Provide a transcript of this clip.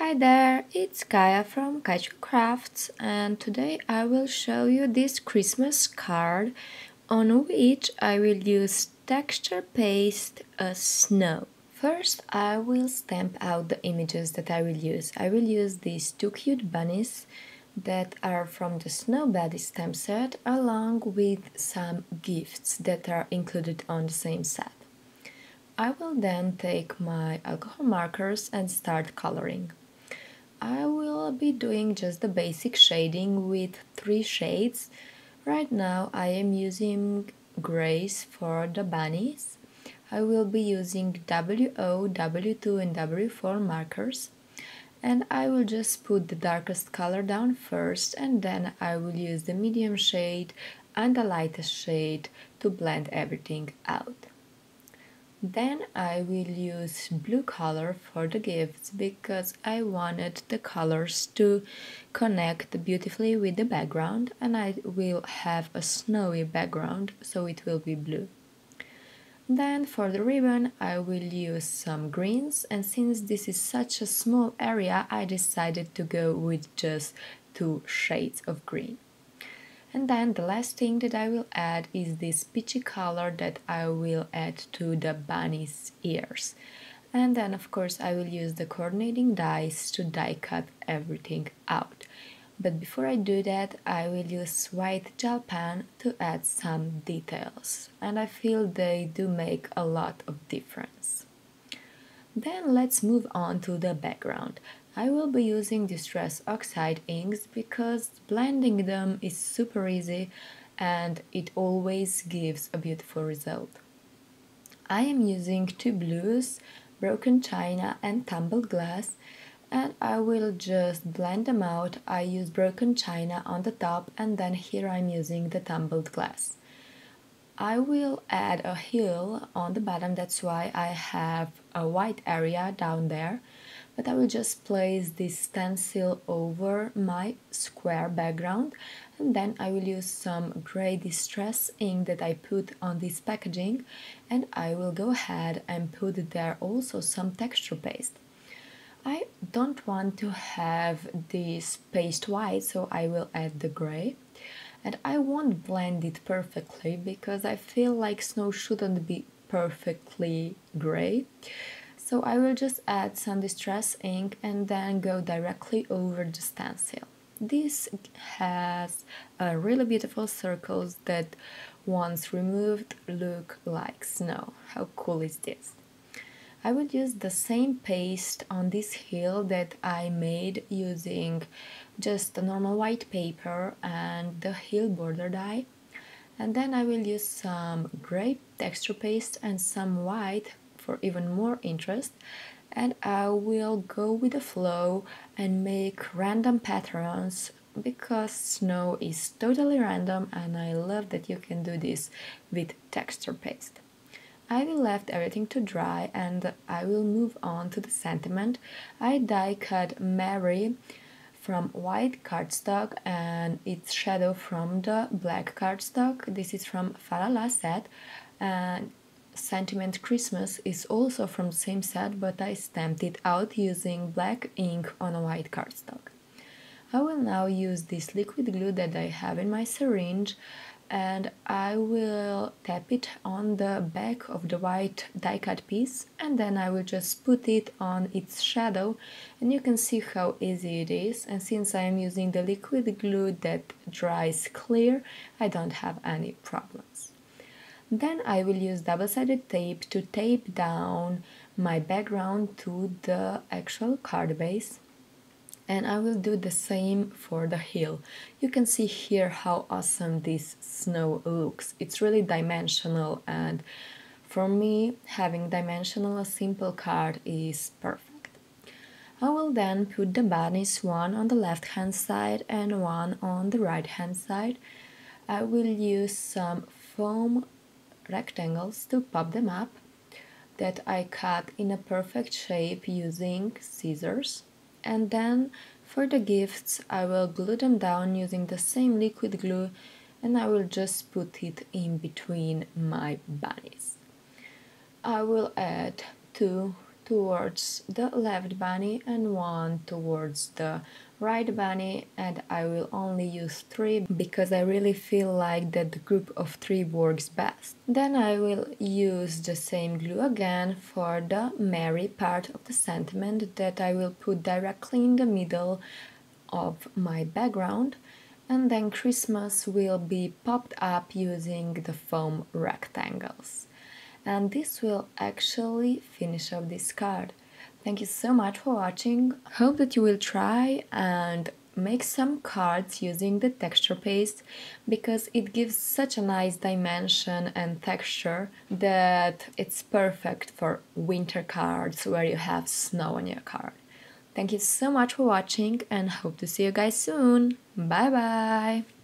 Hi there, it's Kaya from Kaichiko Crafts, and today I will show you this Christmas card on which I will use texture paste snow. First, I will stamp out the images that I will use. I will use these two cute bunnies that are from the Snow Buddy stamp set, along with some gifts that are included on the same set. I will then take my alcohol markers and start coloring. I will be doing just the basic shading with 3 shades. Right now I am using grays for the bunnies. I will be using WO, W2 and W4 markers, and I will just put the darkest color down first, and then I will use the medium shade and the lightest shade to blend everything out. Then I will use blue color for the gifts because I wanted the colors to connect beautifully with the background, and I will have a snowy background, so it will be blue. Then for the ribbon I will use some greens, and since this is such a small area I decided to go with just 2 shades of green. And then the last thing that I will add is this peachy color that I will add to the bunny's ears. And then of course I will use the coordinating dies to die cut everything out. But before I do that, I will use white gel pen to add some details, and I feel they do make a lot of difference. Then let's move on to the background. I will be using Distress Oxide inks because blending them is super easy and it always gives a beautiful result. I am using 2 blues, Broken China and Tumbled Glass, and I will just blend them out. I use Broken China on the top, and then here I'm using the Tumbled Glass. I will add a hill on the bottom, that's why I have a white area down there, but I will just place this stencil over my square background, and then I will use some gray distress ink that I put on this packaging, and I will go ahead and put there also some texture paste. I don't want to have this paste white, so I will add the gray. And I won't blend it perfectly because I feel like snow shouldn't be perfectly gray. So I will just add some distress ink and then go directly over the stencil. This has really beautiful circles that once removed look like snow. How cool is this? I will use the same paste on this hill that I made using just a normal white paper and the hill border die. And then I will use some gray texture paste and some white for even more interest. And I will go with the flow and make random patterns because snow is totally random, and I love that you can do this with texture paste. I will left everything to dry and I will move on to the sentiment. I die cut Mary from white cardstock and its shadow from the black cardstock. This is from Falala set, and Sentiment Christmas is also from the same set, but I stamped it out using black ink on a white cardstock. I will now use this liquid glue that I have in my syringe, and I will tap it on the back of the white die cut piece, and then I will just put it on its shadow, and you can see how easy it is. And since I am using the liquid glue that dries clear, I don't have any problems. Then I will use double-sided tape to tape down my background to the actual card base. And I will do the same for the hill. You can see here how awesome this snow looks. It's really dimensional, and for me, having dimensional a simple card is perfect. I will then put the bunnies, one on the left hand side and one on the right hand side. I will use some foam rectangles to pop them up that I cut in a perfect shape using scissors. And then for the gifts I will glue them down using the same liquid glue, and I will just put it in between my bunnies. I will add 2 towards the left bunny and one towards the right bunny, and I will only use 3 because I really feel like that the group of 3 works best. Then I will use the same glue again for the Mary part of the sentiment that I will put directly in the middle of my background, and then Christmas will be popped up using the foam rectangles. And this will actually finish up this card. Thank you so much for watching. Hope that you will try and make some cards using the texture paste, because it gives such a nice dimension and texture that it's perfect for winter cards where you have snow on your card. Thank you so much for watching and hope to see you guys soon. Bye bye!